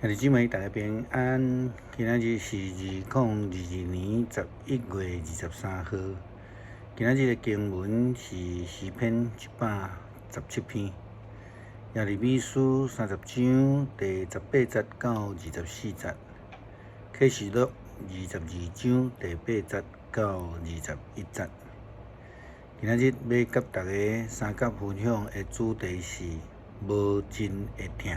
兄弟姊妹，大家平安。今仔日是2022年11月23号。今仔日的经文是诗篇117篇，耶利米书30章第18节到24节，启示录22章第8节到21节。今仔日要甲大家三角分享的主题是无尽的疼。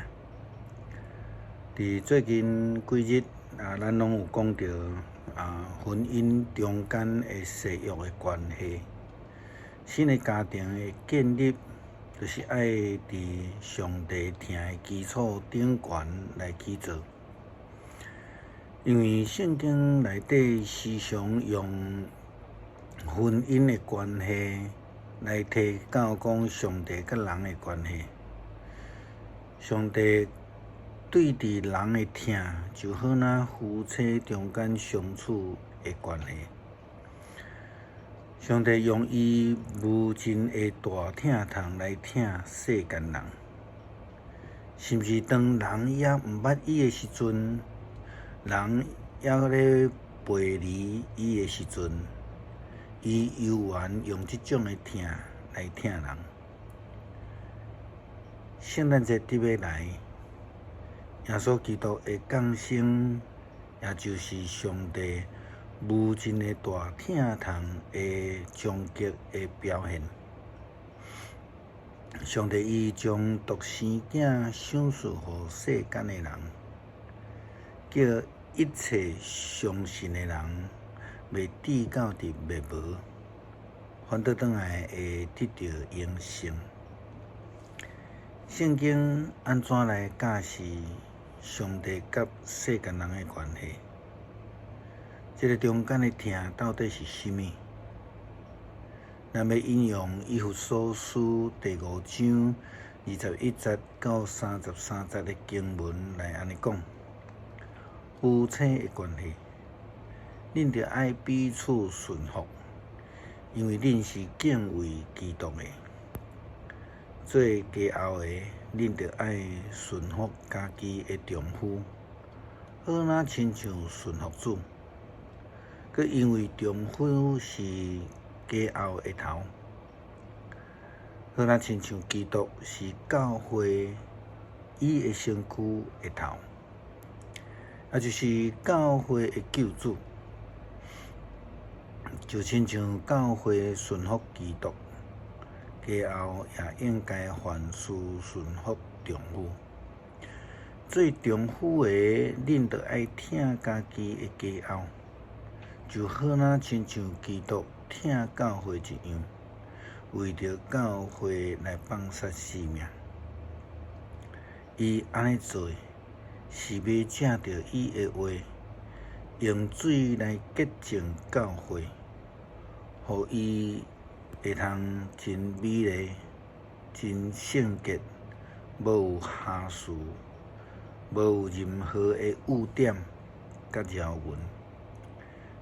伫最近几日咱拢有讲到婚姻中间的誓约的关系。新的家庭的建立，就是爱伫上帝疼的基础顶悬来去做。因为圣经内底时常用婚姻的关系来提到讲上帝甲人的关系。上帝对伫人的疼，就好像夫妻中间相处的关系。上帝用伊无尽的大疼痛来疼世间人，甚至当人也毋捌伊的时阵，人也咧背离伊的时阵，伊犹原用这种的疼来疼人。圣诞节伫要来，耶稣基督的降生，也就是上帝无尽的大疼痛的终极的表现。上帝伊将独生囝赏赐予世间的人，叫一切相信的人袂至到伫灭亡，反倒转来会得到永生。圣经安怎来解释上帝甲世间人的关系？这个中间的疼到底是甚物？咱要引用以弗所书第5章21节到33节的经文来安尼讲：夫妻的关系，恁着爱彼此顺服，因为恁是敬畏基督的。做家后的，恁着爱顺服家己的丈夫，好若亲像顺服主。佮因为丈夫是家后的头，好若亲像基督是教会伊的身躯的头，也就是教会的救主，就亲像教会顺服基督。家后也应该凡事顺服丈夫。做丈夫的，恁着爱疼家己的家后，就好若亲像基督疼教会一样，为着教会来放杀性命。伊安尼做，是要借着伊的话，用水来洁净教会，互伊会通真美丽、真圣洁，无有瑕疵，无有任何的污点甲条纹，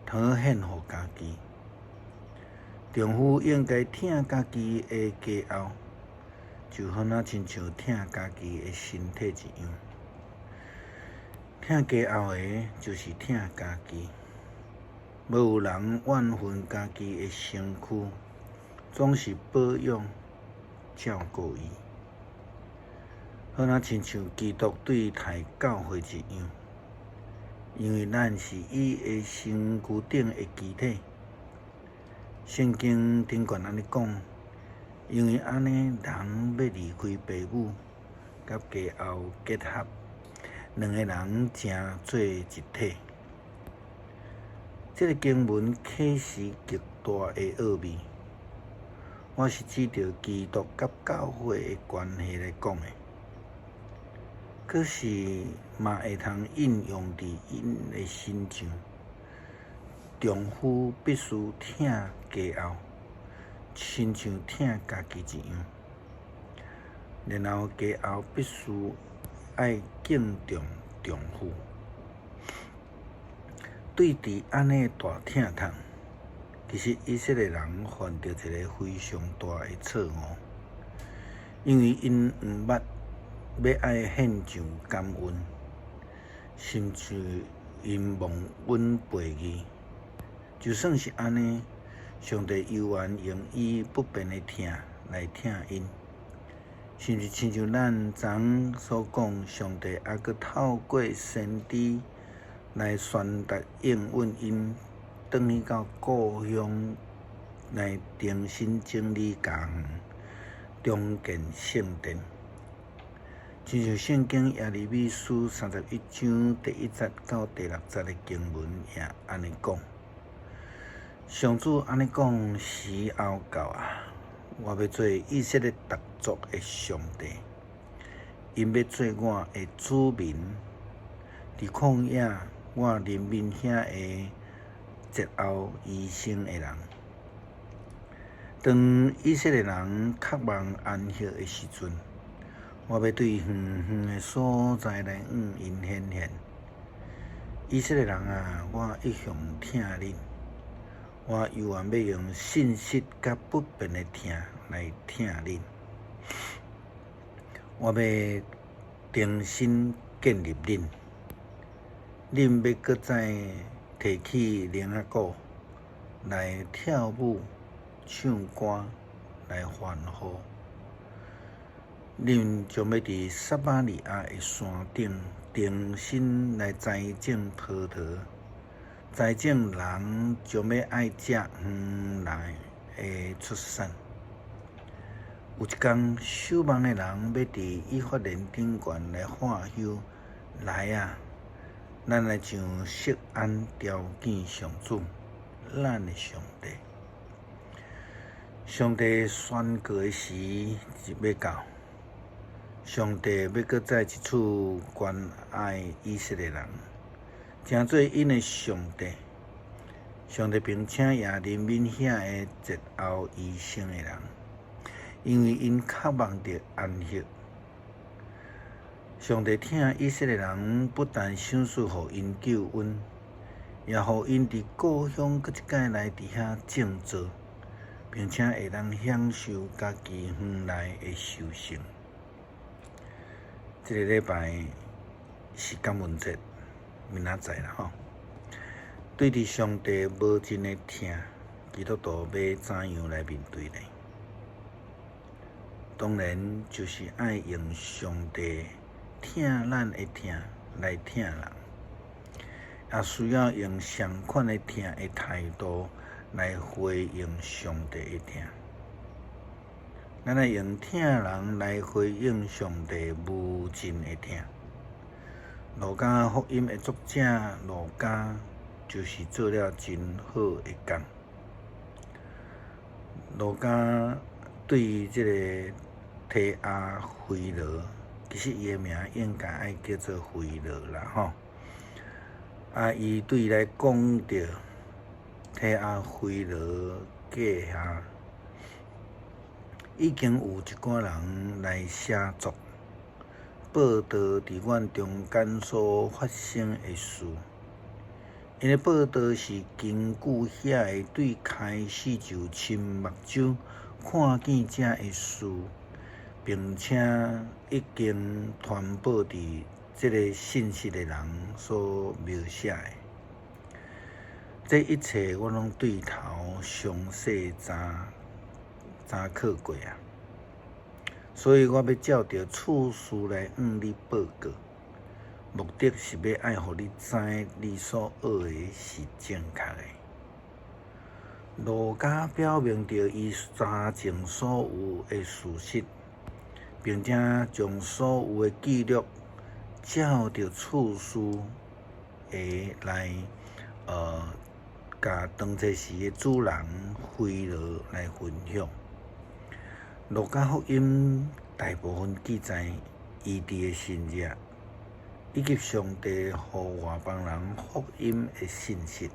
讨献互家己。丈夫应该疼家己的家后，就好若亲像疼家己的身体一样。疼家后的，就是疼家己。无有人怨恨家己的身躯，总是保养、照顾伊，好若亲像基督对待教会一样。因为咱是伊的身躯顶的肢体。圣经顶悬安尼讲，因为安尼人要离开父母，甲家后结合，两个人成做一体。这个经文启示极大的奥秘。我是指着基督甲教会的关系来讲的，可是嘛会通应用伫因的身上。丈夫必须疼家后，亲像疼家己一样。然后家后必须爱敬重丈夫。对伫安尼大疼痛，其实以色列人犯着一个非常大的错误，因为因毋捌要爱献上感恩，甚至因望阮背义。就算是安尼，上帝犹原用伊不变的疼来疼因，甚至亲像咱昨所讲，上帝还阁透过先知来宣达应允因，转去到故乡来重新整理家园，重建圣殿。亲像圣经耶利米书31章第1节到第6节的经文也安尼讲。上主安尼讲：时候到啊！我要做以色列特族的上帝，因要做我的子民。伫旷野，我怜悯遐个节后医生的人。当以色列人渴望安息的时阵，我要对远远的所在来因显现。以色列人啊，我一向疼恁。我犹原要用信实甲不变的疼来疼恁。我要重新建立恁。恁要搁再提起铃仔鼓来跳舞、唱歌来欢呼。恁将要伫撒玛利亚的山顶重新来栽种葡萄。栽种人将要爱食园内的出产。有一天，守望的人要伫以法莲顶悬来喊休，来啊！咱来上锡安朝见上主，咱的上帝。上帝宣告的时要到，上帝要搁再一次关爱以色列人。诚做因的上帝，上帝并且也怜悯遐个节后医生的人，因为因渴望着安息。上帝疼以色列人，不但赏赐互因救恩，也互因伫故乡搁一摆来伫遐种植，并且会当享受家己园内的收成。这个礼拜是感恩节。明仔载啦吼，对伫上帝无尽的疼，基督徒要怎样来面对呢？当然就是爱用上帝疼咱的疼来疼人，也需要用相款的疼的态度来回应上帝的疼。咱来用疼人来回应上帝无尽的疼。路加福音的作者路加就是做了真好的工。路加对于这个提阿菲罗，其实伊的名应该爱叫做菲罗啦吼。伊对来讲着提阿菲罗记下，已经有一寡人来写作。报道伫阮中间所发生的事，因的报道是根据遐个对开始就亲目睭看见这的事，并且已经传播伫这个信息的人所描写的。这一切我拢对头详细查考过啊。所以我要照着次序来你报告，目的是要爱互你知你所学的是正确的。路加表明着伊查证所有的事实，并且将所有的记录照着次序的来甲当初时的主人菲罗来分享。路加福音大部分记载伊伫的信业，以及上帝互外邦人福音的信息。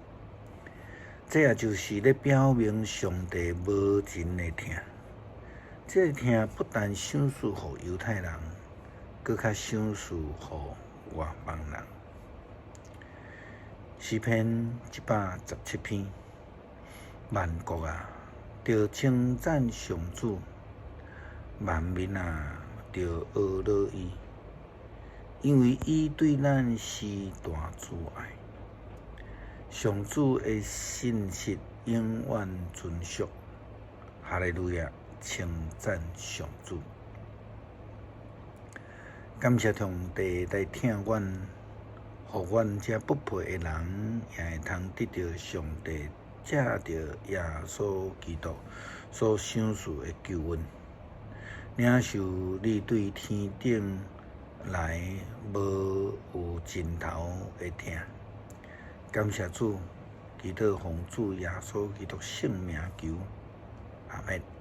这也就是咧表明上帝无尽的疼。这个疼不但赏赐互犹太人，搁较赏赐互外邦人。诗篇117篇，万国啊，着称赞上主。万民啊，着学乐伊，因为伊对咱是大慈爱。上主的信息永远遵守。哈利路亚，称赞上主。感谢上帝来听阮，互阮这不配的人，也会通得到上帝借着耶稣基督所赏赐的救恩，领受你对天顶来无有尽头的疼。感谢主，祈祷奉主耶稣基督圣名求，阿门。